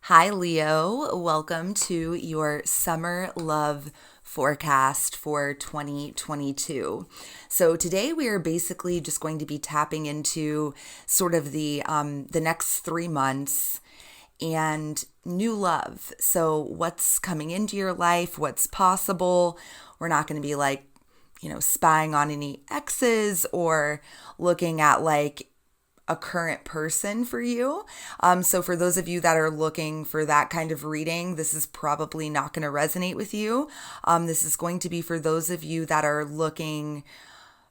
Hi, Leo. Welcome to your summer love forecast for 2022. So today we are basically just going to be tapping into sort of the next 3 months and new love. So what's coming into your life, what's possible. We're not going to be spying on any exes or looking at a current person for you. So for those of you that are looking for that kind of reading, this is probably not going to resonate with you. This is going to be for those of you that are looking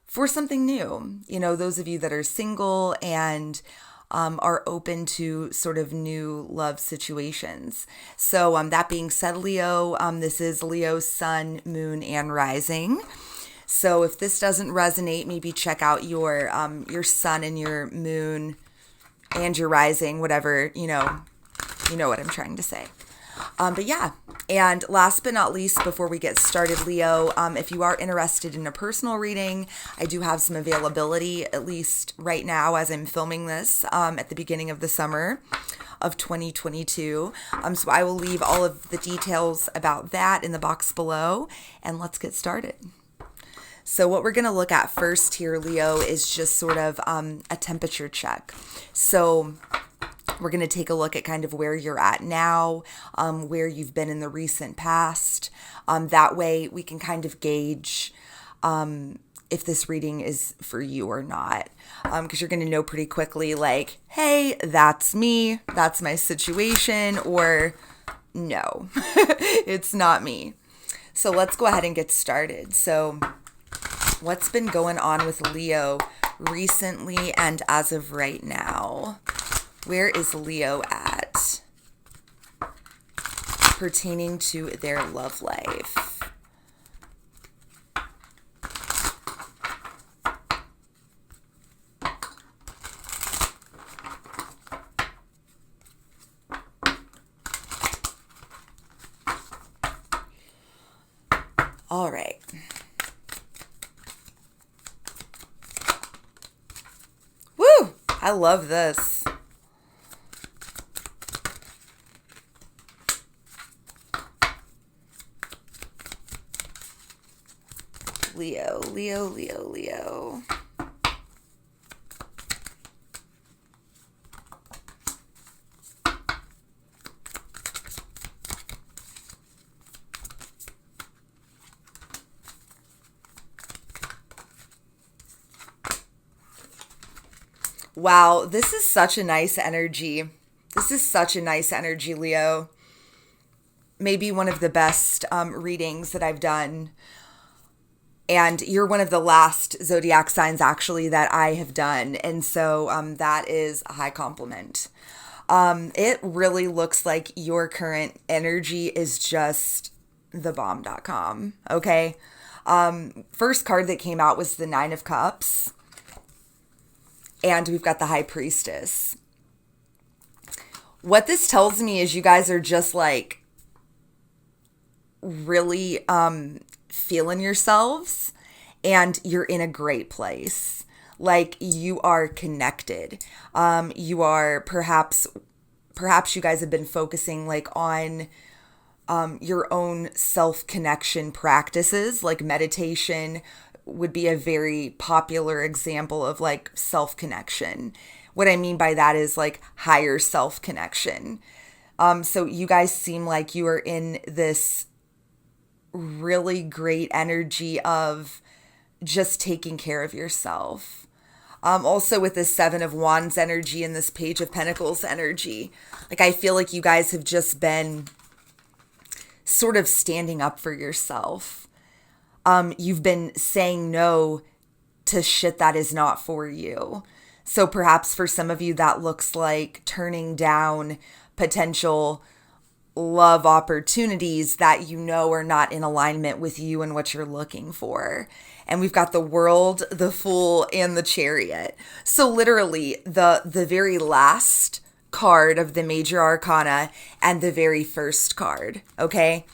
for something new. Those of you that are single and are open to sort of new love situations. So that being said, Leo, this is Leo's sun, moon, and rising. So if this doesn't resonate, maybe check out your sun and your moon and your rising, whatever, you know what I'm trying to say. But yeah, and last but not least, before we get started, Leo, if you are interested in a personal reading, I do have some availability, at least right now as I'm filming this at the beginning of the summer of 2022. So I will leave all of the details about that in the box below, and let's get started. So what we're going to look at first here, Leo, is just sort of a temperature check. So we're going to take a look at kind of where you're at now, where you've been in the recent past. That way we can kind of gauge if this reading is for you or not. Because you're going to know pretty quickly like, hey, that's me, that's my situation, or no, it's not me. So let's go ahead and get started. So what's been going on with Leo recently and as of right now? Where is Leo at pertaining to their love life? All right. I love this. Leo, Leo, Leo, Leo. Wow, this is such a nice energy. This is such a nice energy, Leo. Maybe one of the best readings that I've done. And you're one of the last zodiac signs, actually, that I have done. And so that is a high compliment. It really looks like your current energy is just thebomb.com, okay? First card that came out was the Nine of Cups. And we've got the High Priestess. What this tells me is you guys are just like really feeling yourselves and you're in a great place. Like you are connected. You are perhaps you guys have been focusing like on your own self-connection practices, like meditation would be a very popular example of like self-connection. What I mean by that is like higher self-connection. So you guys seem like you are in this really great energy of just taking care of yourself. Also with this Seven of Wands energy and this Page of Pentacles energy, like I feel like you guys have just been sort of standing up for yourself. You've been saying no to shit that is not for you. So perhaps for some of you that looks like turning down potential love opportunities that you know are not in alignment with you and what you're looking for. And we've got the World, the Fool, and the Chariot. So literally the very last card of the Major Arcana and the very first card, okay?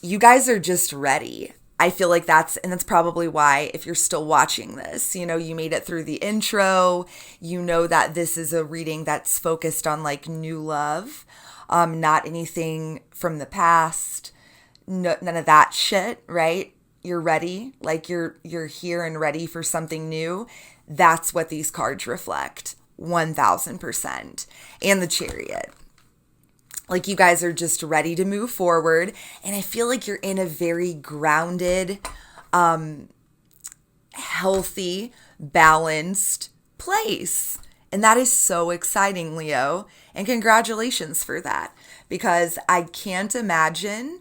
You guys are just ready. I feel like that's probably why, if you're still watching this, you made it through the intro, that this is a reading that's focused on like new love, not anything from the past, no, none of that shit, right? You're ready, like you're here and ready for something new. That's what these cards reflect, 1000%. And the Chariot. Like you guys are just ready to move forward. And I feel like you're in a very grounded, healthy, balanced place. And that is so exciting, Leo. And congratulations for that. Because I can't imagine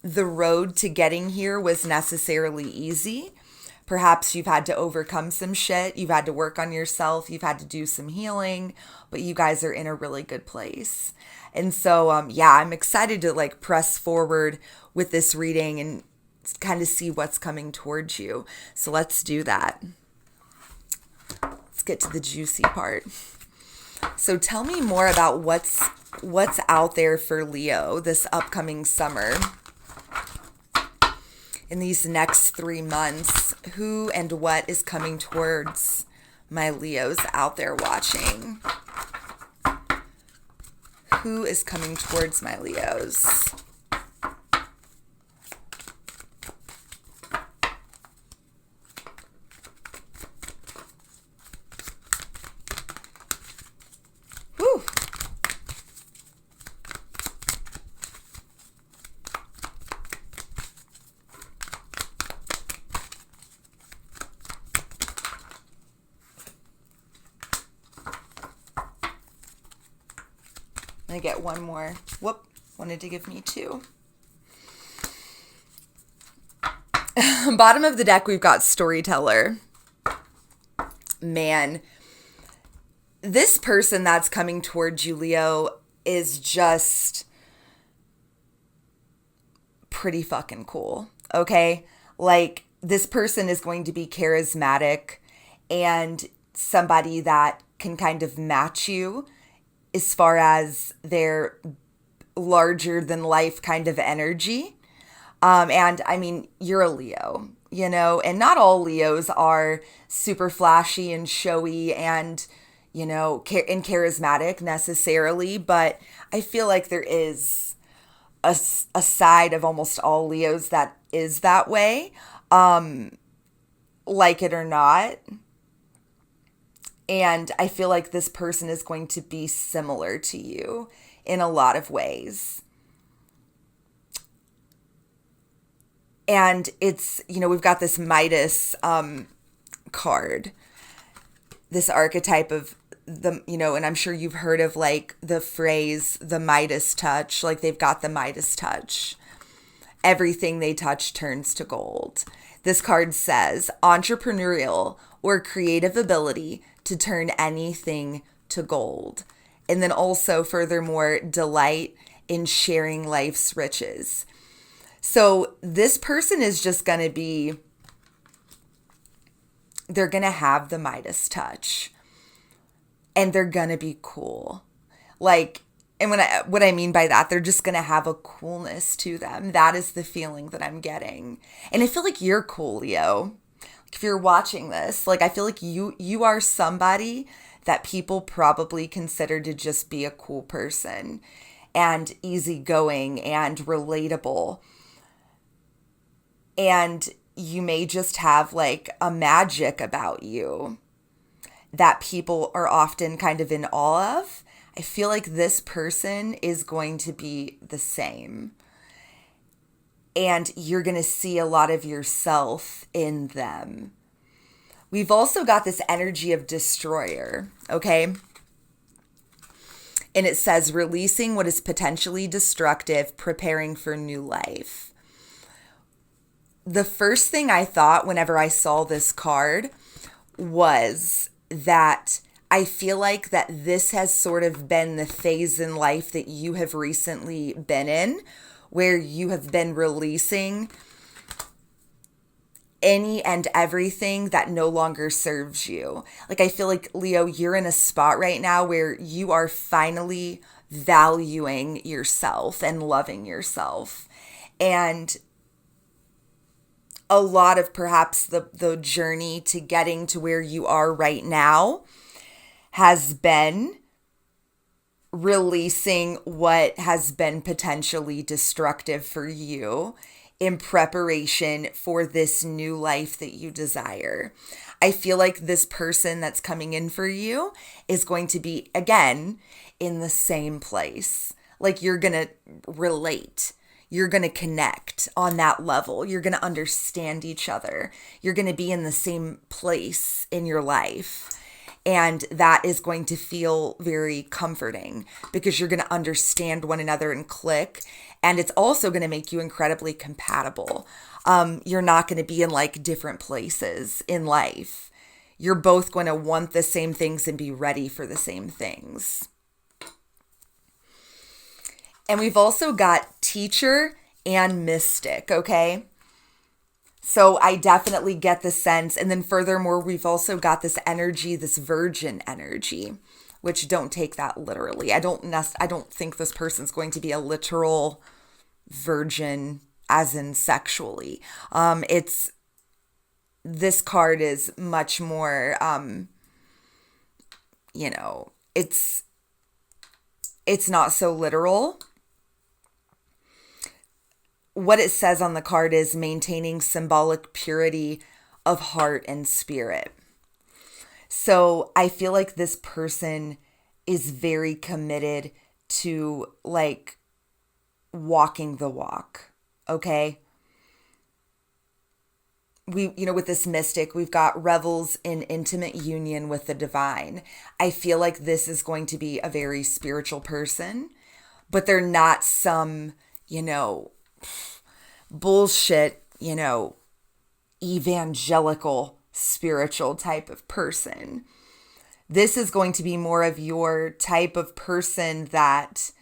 the road to getting here was necessarily easy. Perhaps you've had to overcome some shit. You've had to work on yourself. You've had to do some healing. But you guys are in a really good place. And so, I'm excited to like press forward with this reading and kind of see what's coming towards you. So let's do that. Let's get to the juicy part. So tell me more about what's out there for Leo this upcoming summer. In these next 3 months, who and what is coming towards my Leos out there watching? Who is coming towards my Leos? Whew. I get one more. Whoop, wanted to give me 2. Bottom of the deck, we've got Storyteller. Man, this person that's coming towards you, Leo, is just pretty fucking cool, okay? Like, this person is going to be charismatic and somebody that can kind of match you as far as their larger than life kind of energy. And I mean, you're a Leo, and not all Leos are super flashy and showy and, and charismatic necessarily, but I feel like there is a side of almost all Leos that is that way, like it or not. And I feel like this person is going to be similar to you in a lot of ways. And it's, we've got this Midas card, this archetype of the, and I'm sure you've heard of like the phrase, the Midas touch, like they've got the Midas touch. Everything they touch turns to gold. This card says entrepreneurial or creative ability to turn anything to gold. And then also, furthermore, delight in sharing life's riches. So this person is just going to be, they're going to have the Midas touch. And they're going to be cool. Like, and what I mean by that, they're just going to have a coolness to them. That is the feeling that I'm getting. And I feel like you're cool, Leo. If you're watching this, like I feel like you are somebody that people probably consider to just be a cool person and easygoing and relatable. And you may just have like a magic about you that people are often kind of in awe of. I feel like this person is going to be the same. And you're going to see a lot of yourself in them. We've also got this energy of destroyer, okay? And it says releasing what is potentially destructive, preparing for new life. The first thing I thought whenever I saw this card was that I feel like that this has sort of been the phase in life that you have recently been in, where you have been releasing any and everything that no longer serves you. Like, I feel like, Leo, you're in a spot right now where you are finally valuing yourself and loving yourself. And a lot of perhaps the journey to getting to where you are right now has been releasing what has been potentially destructive for you in preparation for this new life that you desire. I feel like this person that's coming in for you is going to be, again, in the same place. Like you're going to relate. You're going to connect on that level. You're going to understand each other. You're going to be in the same place in your life. And that is going to feel very comforting because you're going to understand one another and click. And it's also going to make you incredibly compatible. You're not going to be in like different places in life. You're both going to want the same things and be ready for the same things. And we've also got teacher and mystic, okay? So I definitely get the sense. And then furthermore, we've also got this energy, this virgin energy, which don't take that literally. I don't think this person's going to be a literal virgin as in sexually. This card is much more, it's not so literal. What it says on the card is maintaining symbolic purity of heart and spirit. So I feel like this person is very committed to like walking the walk. Okay. With this mystic, we've got revels in intimate union with the divine. I feel like this is going to be a very spiritual person, but they're not some, bullshit, evangelical spiritual type of person. This is going to be more of your type of person that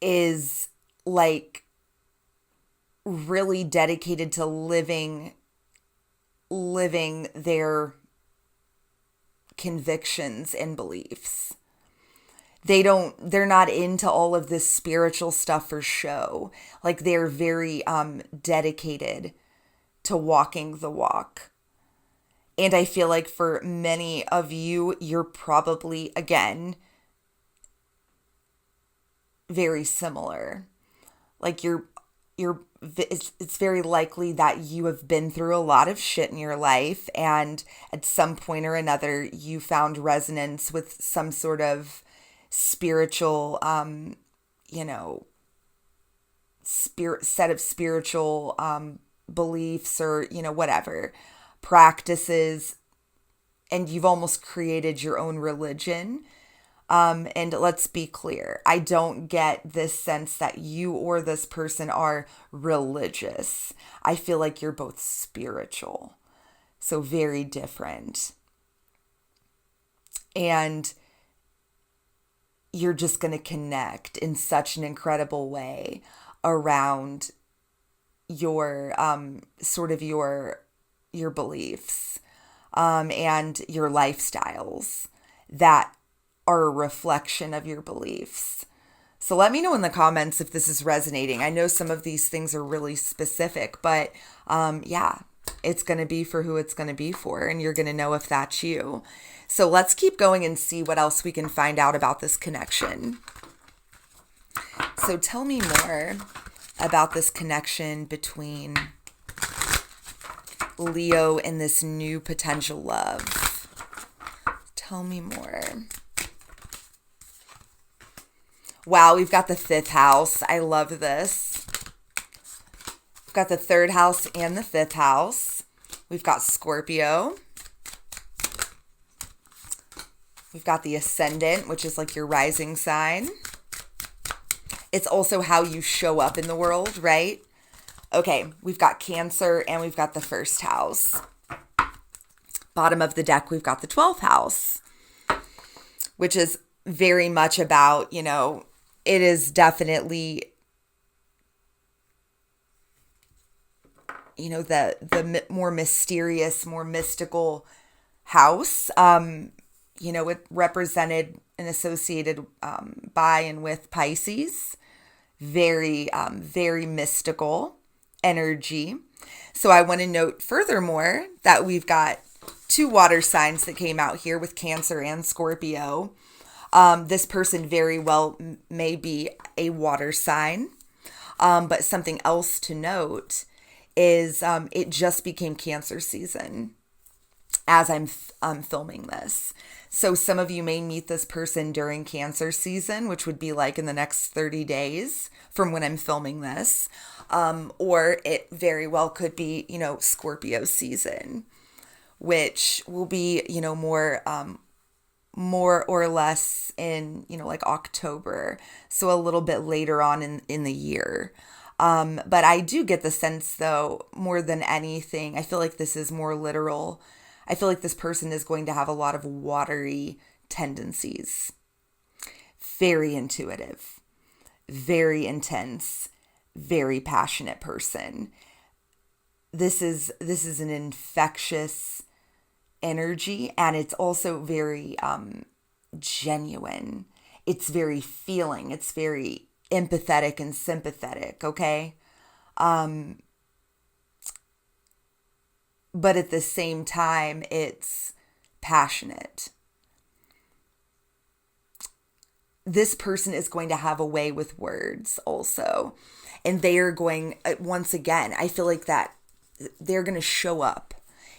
is like really dedicated to living their convictions and beliefs. They're not into all of this spiritual stuff for show. Like they're very dedicated to walking the walk. And I feel like for many of you, you're probably, again, very similar. Like it's very likely that you have been through a lot of shit in your life, and at some point or another, you found resonance with some sort of spiritual, set of spiritual beliefs or, whatever, practices, and you've almost created your own religion. And let's be clear, I don't get this sense that you or this person are religious. I feel like you're both spiritual. So very different. And you're just going to connect in such an incredible way around your sort of your beliefs and your lifestyles that are a reflection of your beliefs. So let me know in the comments if this is resonating. I know some of these things are really specific, but it's going to be for who it's going to be for, and you're going to know if that's you. So let's keep going and see what else we can find out about this connection. So tell me more about this connection between Leo and this new potential love. Tell me more. Wow, we've got the 5th house. I love this. We've got the 3rd house and the 5th house. We've got Scorpio. We've got the ascendant, which is like your rising sign. It's also how you show up in the world, right? Okay, we've got Cancer and we've got the 1st house. Bottom of the deck, we've got the 12th house, which is very much about, it is definitely, the more mysterious, more mystical house. It represented and associated by and with Pisces. Very, very mystical energy. So I want to note furthermore that we've got two water signs that came out here with Cancer and Scorpio. This person very well may be a water sign. But something else to note is it just became Cancer season as I'm filming this. So some of you may meet this person during Cancer season, which would be like in the next 30 days from when I'm filming this. Or it very well could be, Scorpio season, which will be, more or less in, like October. So a little bit later on in the year. But I do get the sense, though, more than anything, I feel like this is more literal. I feel like this person is going to have a lot of watery tendencies. Very intuitive, very intense, very passionate person. This is an infectious energy, and it's also very genuine. It's very feeling. It's very empathetic and sympathetic, okay? But at the same time, it's passionate. This person is going to have a way with words also. And they are going, once again, I feel like that they're going to show up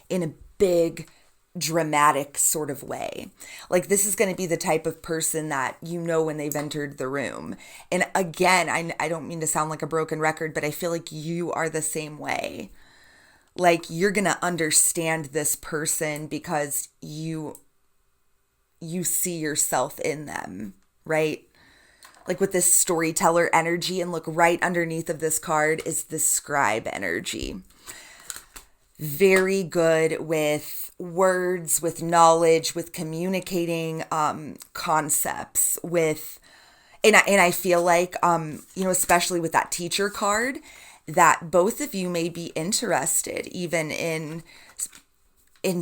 in a big, dramatic sort of way. Like this is going to be the type of person that when they've entered the room. And again, I don't mean to sound like a broken record, but I feel like you are the same way. Like you're going to understand this person because you see yourself in them, right? Like with this storyteller energy, and look right underneath of this card is the scribe energy. Very good with words, with knowledge, with communicating concepts, and I feel like especially with that teacher card, that both of you may be interested even in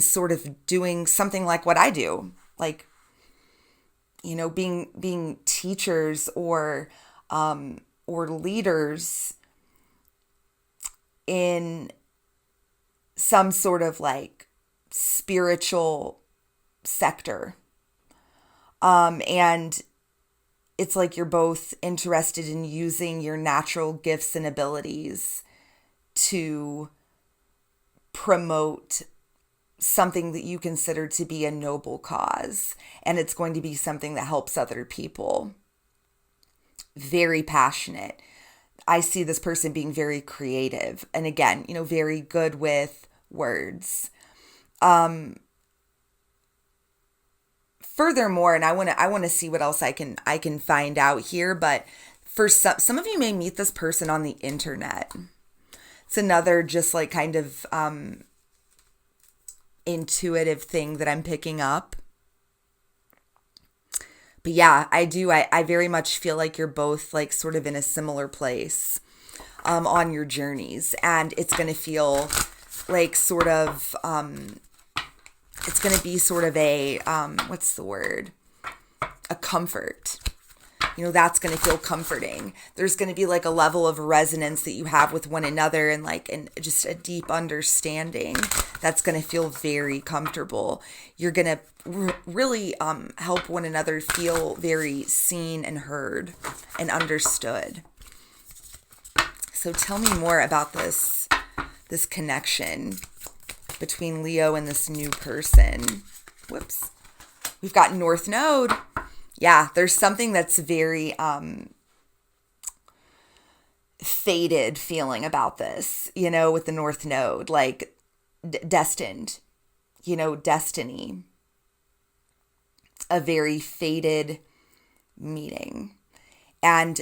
sort of doing something like what I do, like being teachers or leaders in some sort of like spiritual sector. And it's like you're both interested in using your natural gifts and abilities to promote something that you consider to be a noble cause. And it's going to be something that helps other people. Very passionate. I see this person being very creative. And again, very good with words. Furthermore, and I want to see what else I can find out here, but for some of you may meet this person on the internet. It's another just like kind of intuitive thing that I'm picking up. But yeah, I do. I very much feel like you're both like sort of in a similar place on your journeys, and it's going to feel like sort of it's going to be sort of a what's the word? A comfort. That's going to feel comforting. There's going to be like a level of resonance that you have with one another, and just a deep understanding that's going to feel very comfortable. You're going to really help one another feel very seen and heard and understood. So tell me more about this connection between Leo and this new person. Whoops. We've got North Node. Yeah, there's something that's very fated feeling about this, with the North Node, like destined, destiny. A very fated meeting. And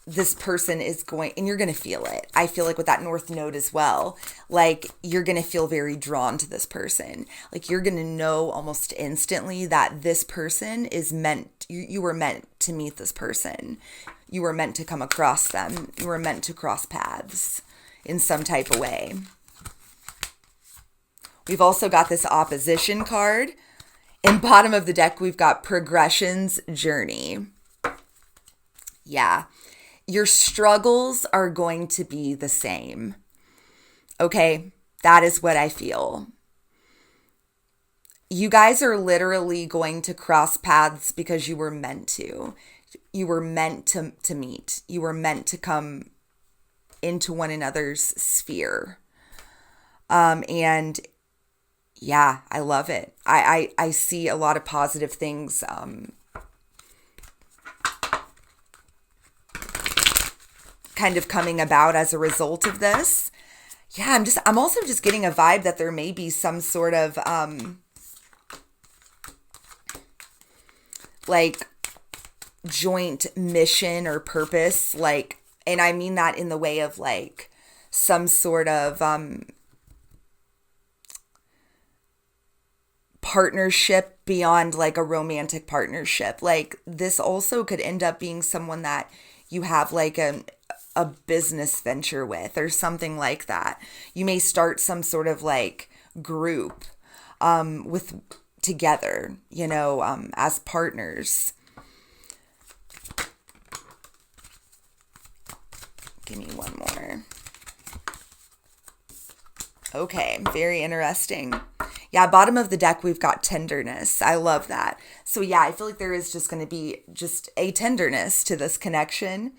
this person is going, and you're going to feel it. I feel like with that North Node as well, like you're going to feel very drawn to this person. Like you're going to know almost instantly that this person is meant, you were meant to meet this person. You were meant to come across them. You were meant to cross paths in some type of way. We've also got this opposition card. In bottom of the deck, we've got progression's journey. Yeah. Your struggles are going to be the same. Okay, that is what I feel. You guys are literally going to cross paths because you were meant to. You were meant to meet. You were meant to come into one another's sphere. And yeah, I love it. I see a lot of positive things kind of coming about as a result of this. Yeah, I'm also just getting a vibe that there may be some sort of like joint mission or purpose, like, and I mean that in the way of like some sort of partnership beyond like a romantic partnership. Like this also could end up being someone that you have like a business venture with or something like that. You may start some sort of like group with together, as partners. Give me one more. Okay, very interesting. Yeah, bottom of the deck, we've got tenderness. I love that. So yeah, I feel like there is just going to be just a tenderness to this connection.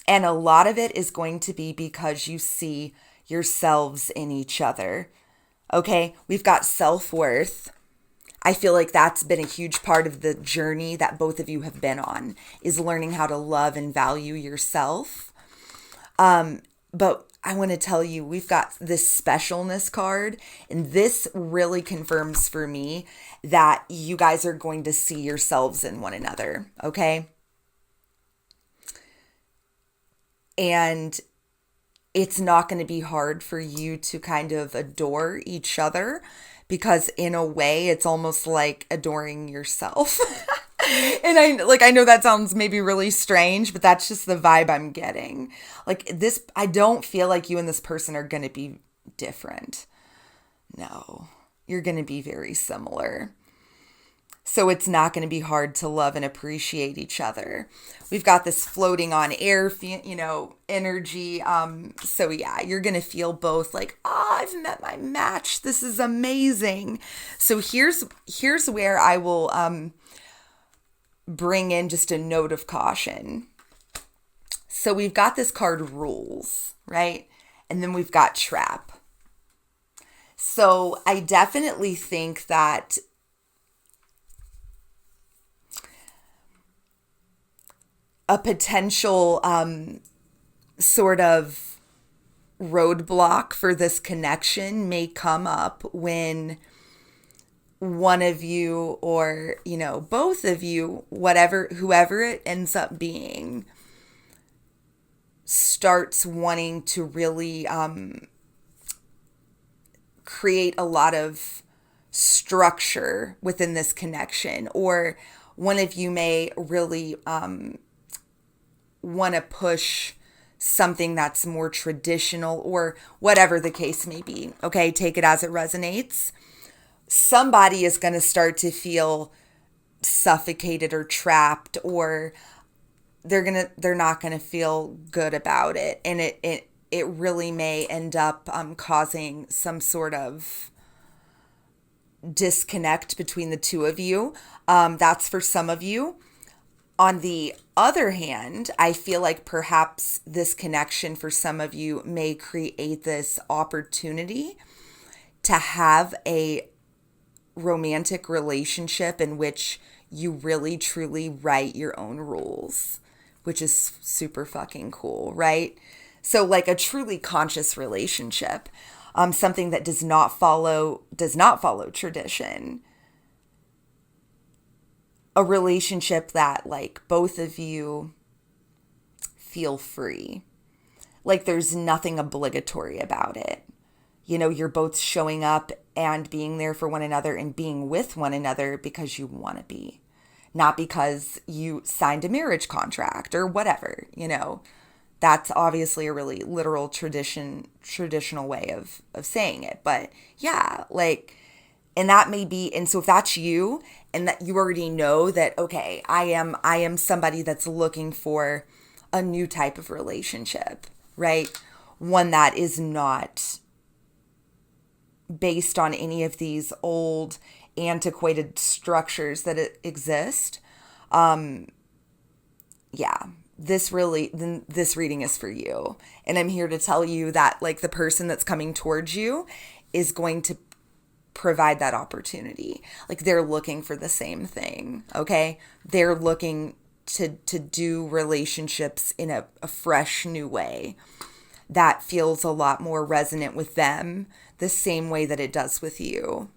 And a lot of it is going to be because you see yourselves in each other. Okay, we've got self-worth. I feel like that's been a huge part of the journey that both of you have been on, is learning how to love and value yourself. But I want to tell you, we've got this specialness card, and this really confirms for me that you guys are going to see yourselves in one another, okay? And it's not going to be hard for you to kind of adore each other, because in a way it's almost like adoring yourself. And I know that sounds maybe really strange, but that's just the vibe I'm getting. Like this, I don't feel like you and this person are going to be different. No, you're going to be very similar. So it's not going to be hard to love and appreciate each other. We've got this floating on air, energy. So yeah, you're going to feel both like, I've met my match. This is amazing. So here's where I will bring in just a note of caution. So we've got this card rules, right? And then we've got trap. So I definitely think that a potential sort of roadblock for this connection may come up when one of you, or both of you, whoever it ends up being, starts wanting to really create a lot of structure within this connection, or one of you may really want to push something that's more traditional, or whatever the case may be. Okay, take it as it resonates. Somebody is going to start to feel suffocated or trapped, or they're not going to feel good about it, and it really may end up causing some sort of disconnect between the two of you. That's for some of you. On the other hand, I feel like perhaps this connection for some of you may create this opportunity to have a romantic relationship in which you really truly write your own rules, which is super fucking cool, right? So like a truly conscious relationship, something that does not follow tradition. A relationship that like both of you feel free. Like there's nothing obligatory about it. You're both showing up and being there for one another and being with one another because you want to be, not because you signed a marriage contract or whatever. That's obviously a really literal traditional way of saying it. But yeah, like, and that may be, and so if that's you, and that you already know that, okay, I am somebody that's looking for a new type of relationship, right? One that is not based on any of these old antiquated structures that exist. Yeah, this reading is for you. And I'm here to tell you that like the person that's coming towards you is going to provide that opportunity. Like they're looking for the same thing, okay? They're looking to do relationships in a fresh new way that feels a lot more resonant with them the same way that it does with you.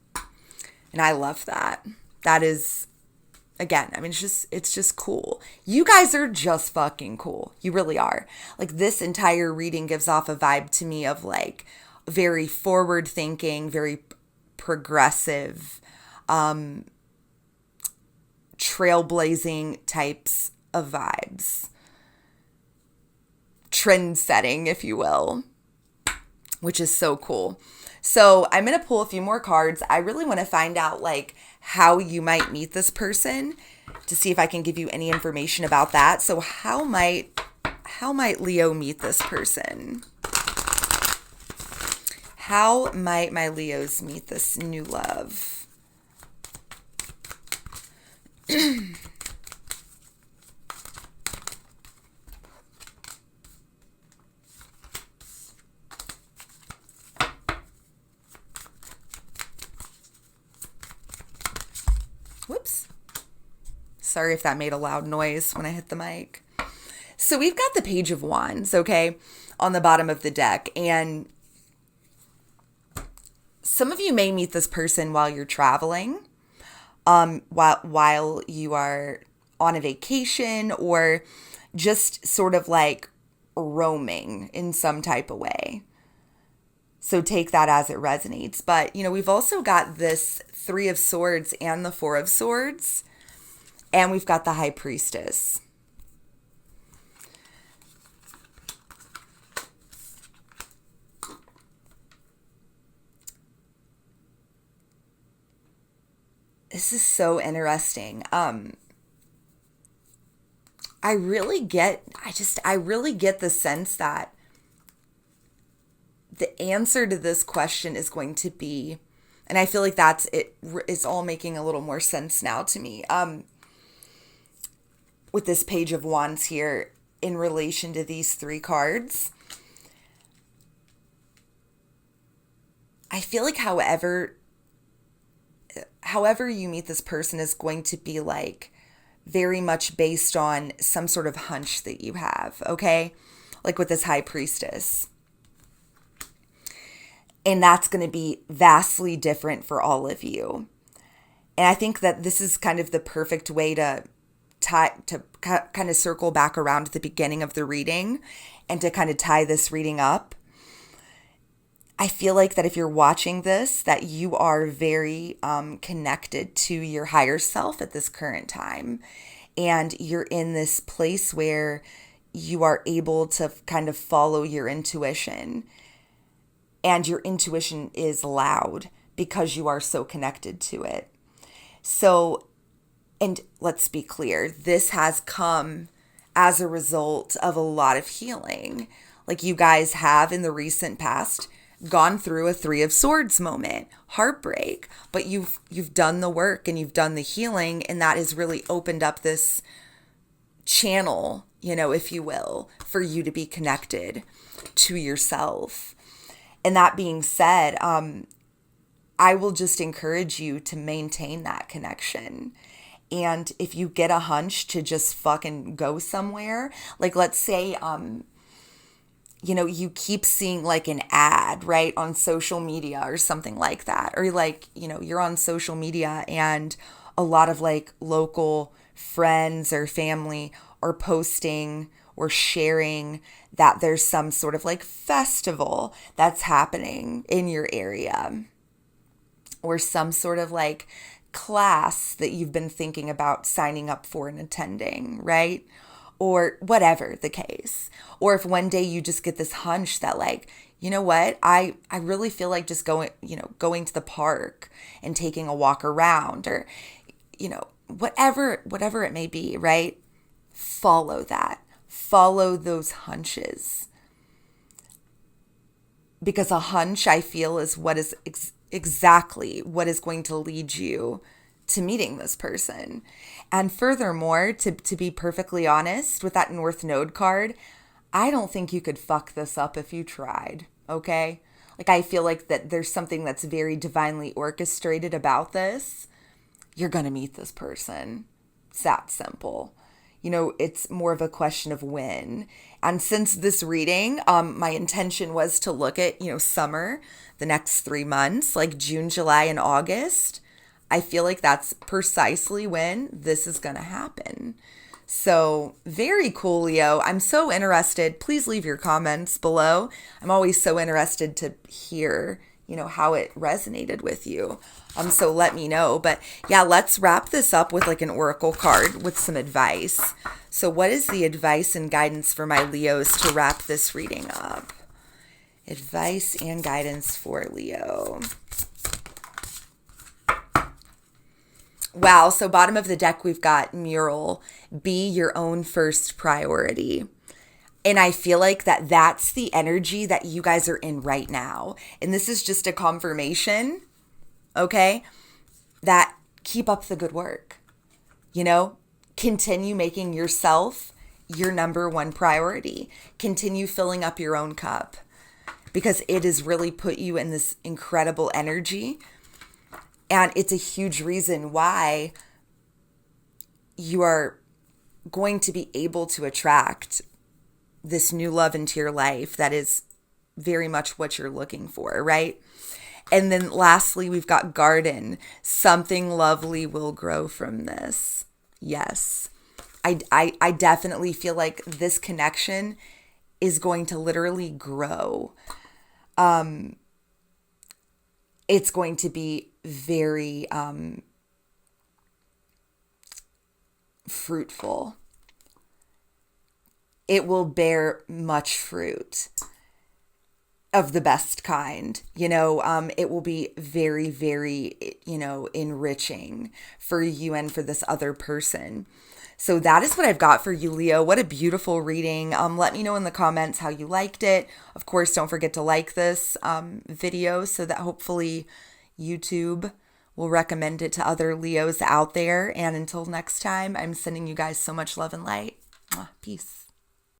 And I love that. That is, again, I mean, it's just cool. You guys are just fucking cool. You really are. Like this entire reading gives off a vibe to me of like very forward thinking, very progressive, trailblazing types of vibes. Trend setting, if you will, which is so cool. So I'm going to pull a few more cards. I really want to find out like how you might meet this person to see if I can give you any information about that. So how might Leo meet this person? How might my Leos meet this new love? Whoops. Sorry if that made a loud noise when I hit the mic. So we've got the Page of Wands, okay, on the bottom of the deck. And some of you may meet this person while you're traveling, while you are on a vacation, or just sort of like roaming in some type of way. So take that as it resonates. But, you know, we've also got this Three of Swords and the Four of Swords. And we've got the High Priestess. This is so interesting. I really get the sense that the answer to this question is going to be, and I feel like that's it. It's all making a little more sense now to me. With this Page of Wands here in relation to these three cards, I feel like however you meet this person is going to be like very much based on some sort of hunch that you have, okay? Like with this High Priestess. And that's going to be vastly different for all of you. And I think that this is kind of the perfect way to kind of circle back around to the beginning of the reading and to kind of tie this reading up. I feel like that if you're watching this, that you are very connected to your higher self at this current time. And you're in this place where you are able to kind of follow your intuition. And your intuition is loud because you are so connected to it. So, and let's be clear, this has come as a result of a lot of healing. Like you guys have in the recent past gone through a Three of Swords moment, heartbreak, but you've done the work and you've done the healing, and that has really opened up this channel, you know, if you will, for you to be connected to yourself. And that being said, I will just encourage you to maintain that connection. And if you get a hunch to just fucking go somewhere, like let's say, you know, you keep seeing like an ad, right, on social media or something like that. Or like, you know, you're on social media and a lot of like local friends or family are posting or sharing that there's some sort of like festival that's happening in your area, or some sort of like class that you've been thinking about signing up for and attending, right? Or whatever the case. Or if one day you just get this hunch that like, you know what, I really feel like just going to the park and taking a walk around, or, you know, whatever it may be, right? Follow that. Follow those hunches. Because a hunch, I feel, is what is exactly what is going to lead you to meeting this person. And furthermore, to be perfectly honest, with that North Node card, I don't think you could fuck this up if you tried, okay? Like, I feel like that there's something that's very divinely orchestrated about this. You're going to meet this person. It's that simple. It's more of a question of when. And since this reading, my intention was to look at, summer, the next 3 months, like June, July, and August. I feel like that's precisely when this is going to happen. So very cool, Leo. I'm so interested. Please leave your comments below. I'm always so interested to hear, how it resonated with you. So let me know. But yeah, let's wrap this up with like an oracle card with some advice. So what is the advice and guidance for my Leos to wrap this reading up? Advice and guidance for Leo. Wow, so bottom of the deck, we've got mural. Be your own first priority. And I feel like that's the energy that you guys are in right now. And this is just a confirmation, okay, that keep up the good work. Continue making yourself your number one priority. Continue filling up your own cup because it has really put you in this incredible energy. And it's a huge reason why you are going to be able to attract this new love into your life that is very much what you're looking for, right? And then lastly, we've got garden. Something lovely will grow from this. Yes. I definitely feel like this connection is going to literally grow. It's going to be very fruitful. It will bear much fruit of the best kind. It will be very, very, enriching for you and for this other person. So that is what I've got for you, Leo. What a beautiful reading. Let me know in the comments how you liked it. Of course, don't forget to like this video so that hopefully YouTube will recommend it to other Leos out there. And until next time, I'm sending you guys so much love and light. Peace.